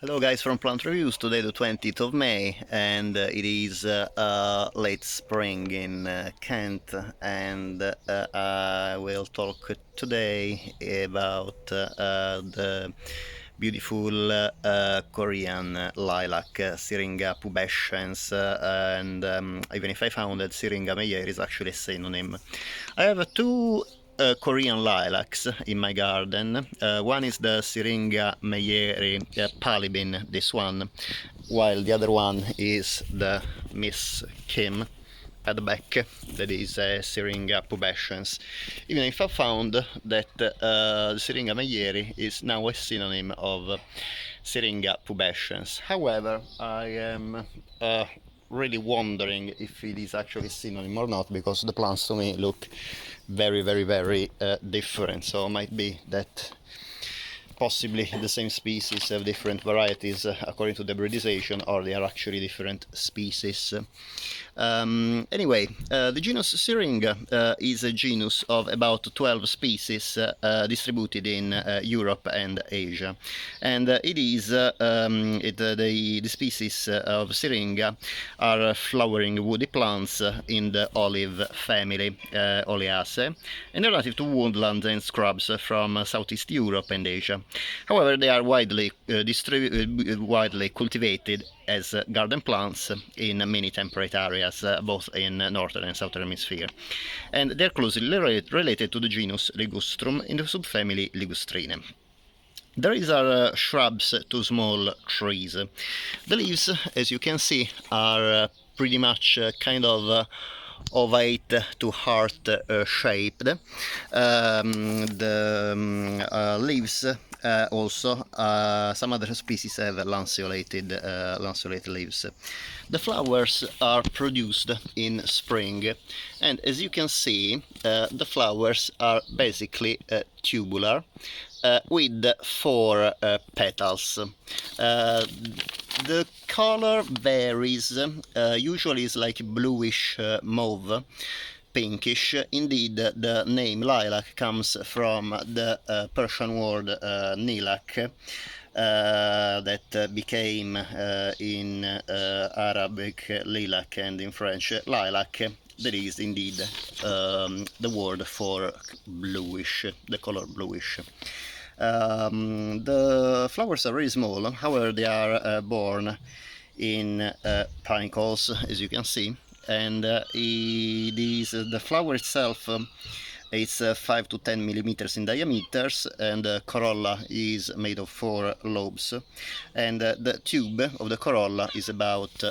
Hello guys from Plant Reviews, today the 20th of May and it is late spring in Kent, and I will talk today about the beautiful Korean lilac Syringa pubescens, and even if I found that Syringa meyer is actually a synonym. I have two Korean lilacs in my garden. One is the Syringa Meyeri Palibin, this one, while the other one is the Miss Kim at the back, that is Syringa pubescens. Even if I found that the Syringa Meyeri is now a synonym of Syringa pubescens. However, I am really wondering if it is actually a synonym or not, because the plants to me look very different. So it might be that possibly the same species have different varieties according to the hybridization, or they are actually different species. Anyway, the genus Syringa is a genus of about 12 species distributed in Europe and Asia, and the species of Syringa are flowering woody plants in the olive family, Oleaceae, and they're native to woodlands and scrubs from Southeast Europe and Asia. However, they are widely cultivated as garden plants in many temperate areas, both in northern and southern hemisphere, and they're closely related to the genus Ligustrum in the subfamily Ligustrine. The leaves are shrubs to small trees. The leaves, as you can see, are pretty much kind of ovate to heart shaped. The leaves also, some other species have lanceolated leaves. The flowers are produced in spring, and as you can see, the flowers are basically tubular, with 4 petals. The color varies, usually it's like bluish mauve, pinkish. Indeed, the name lilac comes from the Persian word nilak, that became in Arabic lilac, and in French lilac. That is indeed the word for bluish, the color bluish. The flowers are very small, however they are borne in panicles, as you can see, and the flower itself is 5 to 10 millimeters in diameter, and the corolla is made of 4 lobes, and the tube of the corolla is about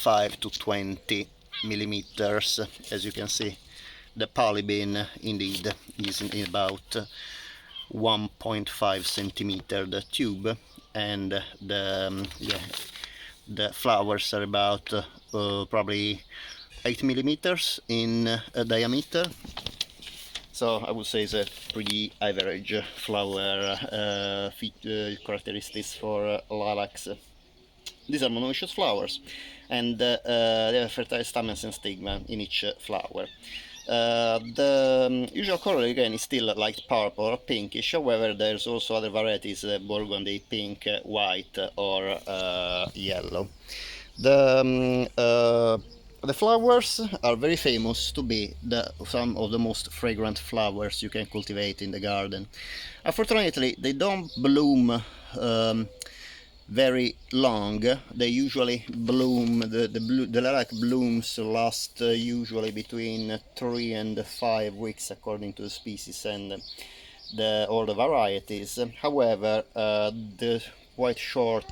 5 to 20 millimeters. As you can see, the Palibin indeed is about 1.5 centimeter the tube, and the flowers are about probably 8 millimeters in diameter. So I would say it's a pretty average flower characteristics for lilacs. These are monoecious flowers, and they have fertile stamens and stigma in each flower. The usual color again is still light purple or pinkish. However, there's also other varieties, burgundy, pink, white, or yellow. The flowers are very famous to be some of the most fragrant flowers you can cultivate in the garden. Unfortunately, they don't bloom very long. They usually bloom, the lilac blooms last usually between 3 and 5 weeks according to the species and or the varieties. However, the quite short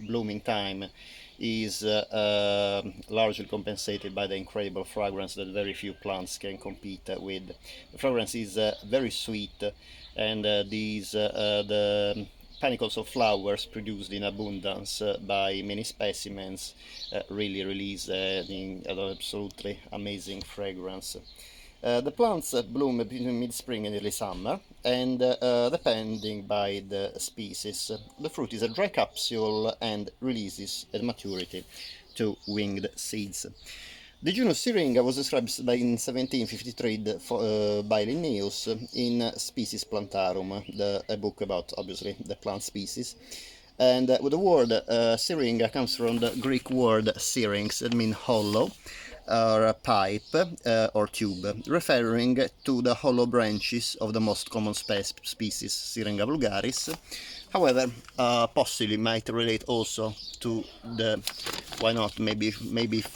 blooming time is largely compensated by the incredible fragrance that very few plants can compete with. The fragrance is very sweet, and the panicles of flowers produced in abundance by many specimens really release an absolutely amazing fragrance. The plants bloom between mid-spring and early summer, and depending by the species, the fruit is a dry capsule and releases at maturity 2 winged seeds. The genus Syringa was described in 1753 by Linnaeus in Species Plantarum, a book about, obviously, the plant species. And the word syringa comes from the Greek word syrinx, that means hollow, or a pipe or tube, referring to the hollow branches of the most common species, Syringa vulgaris. However, possibly might relate also to the, why not, maybe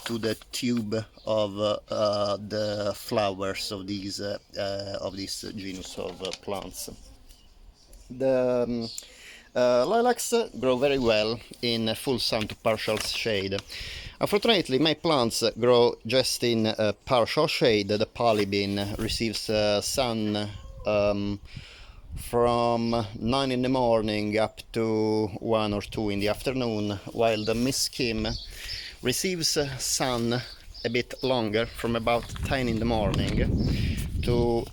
to the tube of the flowers of this genus of plants. The lilacs grow very well in full sun to partial shade. Unfortunately, my plants grow just in partial shade. The Palibin receives sun from 9 in the morning up to 1 or 2 in the afternoon, while the miskim receives sun a bit longer, from about 10 in the morning to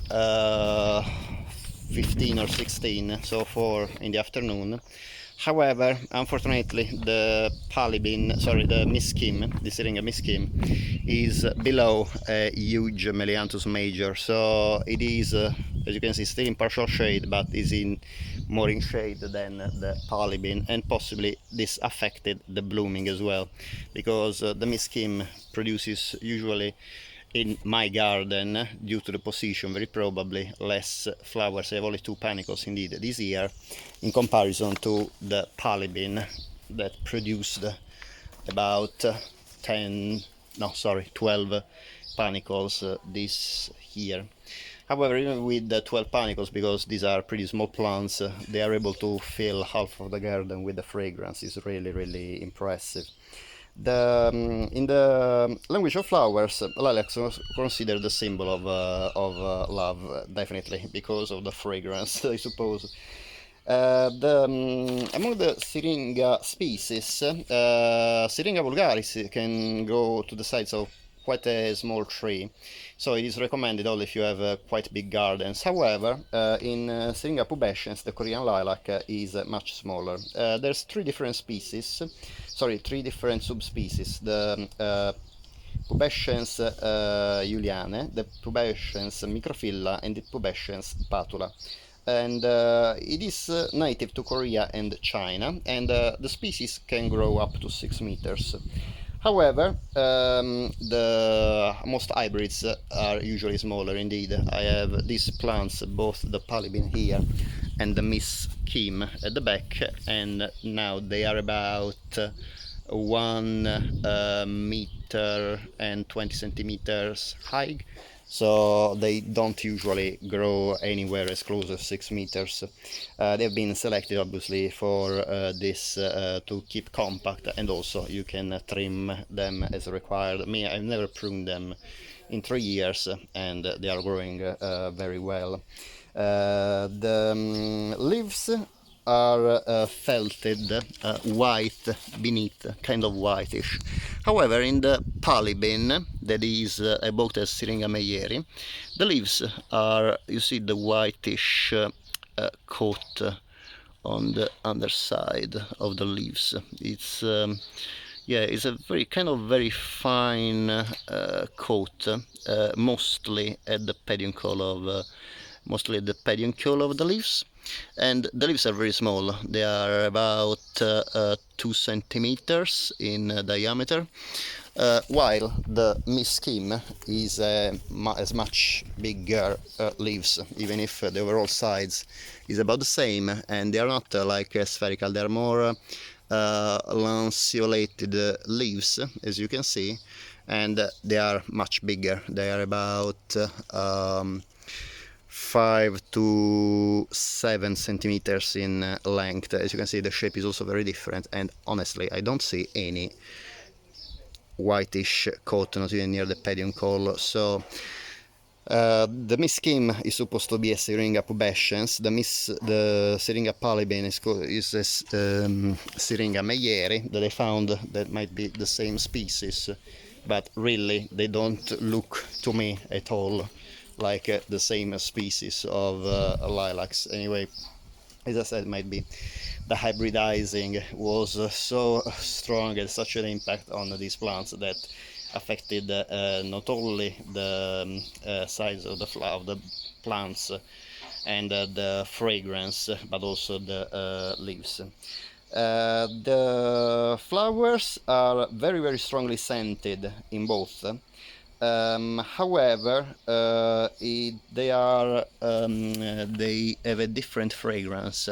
15 or 16, so 4 in the afternoon. However, unfortunately, the miskim, the Syringa miskim, is below a huge Melianthus major, so it is, as you can see, still in partial shade, but is more in shade than the Palibin, and possibly this affected the blooming as well, because the miskim produces usually in my garden, due to the position, very probably less flowers. I have only 2 panicles indeed this year, in comparison to the Palibin that produced about 12 panicles this year. However, even with the 12 panicles, because these are pretty small plants, they are able to fill half of the garden with the fragrance. It's really, really impressive. In the language of flowers, lilacs are considered the symbol of love, definitely, because of the fragrance, I suppose. Among the Syringa species, Syringa vulgaris can go to the size of quite a small tree, so it is recommended only if you have quite big gardens. However, in Syringa pubescens, the Korean lilac is much smaller. There's 3 different subspecies: the pubescens julianae, the pubescens microphylla, and the pubescens patula. And it is native to Korea and China, and the species can grow up to 6 meters. However, the most hybrids are usually smaller indeed. I have these plants, both the Palibin here and the Miss Kim at the back, and now they are about 1 meter and 20 centimeters high, so they don't usually grow anywhere as close as 6 meters. They've been selected obviously for this to keep compact, and also you can trim them as required. I've never pruned them in 3 years, and they are growing very well. The leaves are felted white beneath, kind of whitish. However, in the Palibin, that is about as Syringa meyeri, the leaves are, you see the whitish coat on the underside of the leaves. It's it's a very fine coat, mostly at the peduncle of the leaves. And the leaves are very small. They are about 2 centimeters in diameter, while the Miss Kim is as much bigger leaves, even if the overall size is about the same, and they are not like spherical. They are more lanceolated leaves, as you can see, and they are much bigger. They are about 5 to 7 centimeters in length. As you can see, the shape is also very different, and honestly, I don't see any whitish coat, not even near the peduncle. So the Miss Kim is supposed to be a Syringa pubescens. The Syringa Palibin is a Syringa meyeri that I found that might be the same species, but really they don't look to me at all like the same species of lilacs. Anyway, as I said, might be the hybridizing was so strong and such an impact on these plants that affected not only the size of the plants and the fragrance, but also the leaves. The flowers are very strongly scented in both. However, they have a different fragrance.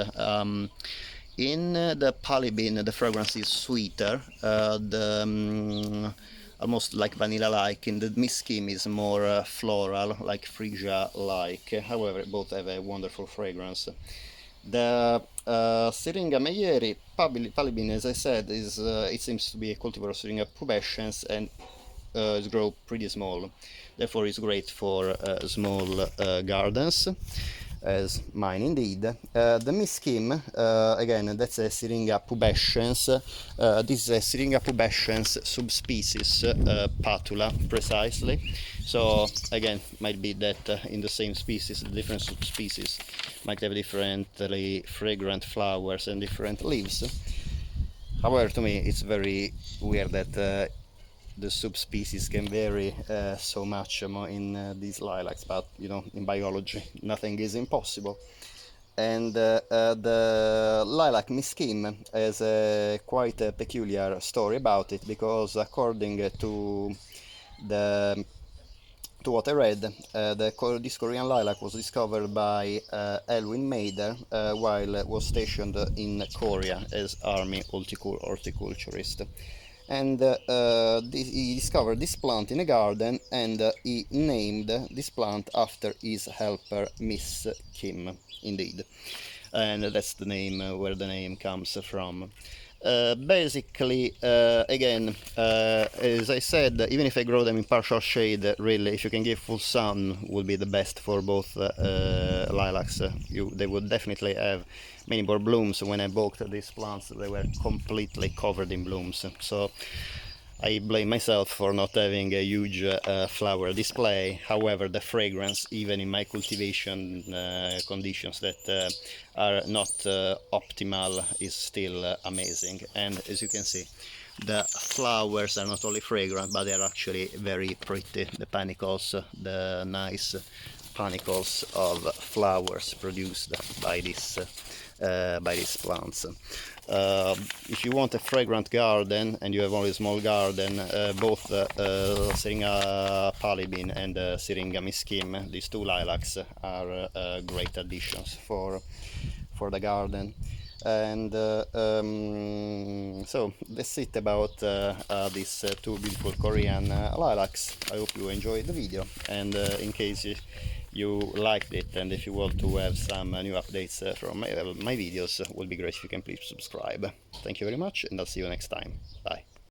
In the Palibin, the fragrance is sweeter, almost like vanilla-like. In the Miskim is more floral, like freesia-like. However, both have a wonderful fragrance. The Syringa Meyeri Palibin, as I said, is it seems to be a cultivar of Syringa pubescens, and it grows pretty small. Therefore, it's great for small gardens, as mine indeed. The Miskim, again, that's a Syringa pubescens. This is a Syringa pubescens subspecies, patula precisely. So again, might be that in the same species, the different subspecies might have differently fragrant flowers and different leaves. However, to me, it's very weird that the subspecies can vary so much in these lilacs, but you know, in biology nothing is impossible. And the lilac miskim has quite a peculiar story about it, because according to what I read, this Korean lilac was discovered by Elwin Mader while was stationed in Korea as army horticulturist. And he discovered this plant in a garden, and he named this plant after his helper, Miss Kim, indeed. And that's the name where the name comes from. Basically, again, as I said, even if I grow them in partial shade, really, if you can give full sun, would be the best for both lilacs. They would definitely have many more blooms. When I bought these plants, they were completely covered in blooms. So I blame myself for not having a huge flower display. However, the fragrance, even in my cultivation conditions that are not optimal, is still amazing. And as you can see, the flowers are not only fragrant, but they are actually very pretty. The panicles, the nice panicles of flowers produced by these plants. If you want a fragrant garden and you have only a small garden, both Syringa Palibin and Syringa Miskim, these two lilacs, are great additions for the garden. And so that's it about these two beautiful Korean lilacs. I hope you enjoyed the video, and in case you liked it, and if you want to have some new updates from my videos, it would be great if you can please subscribe. Thank you very much, and I'll see you next time. Bye.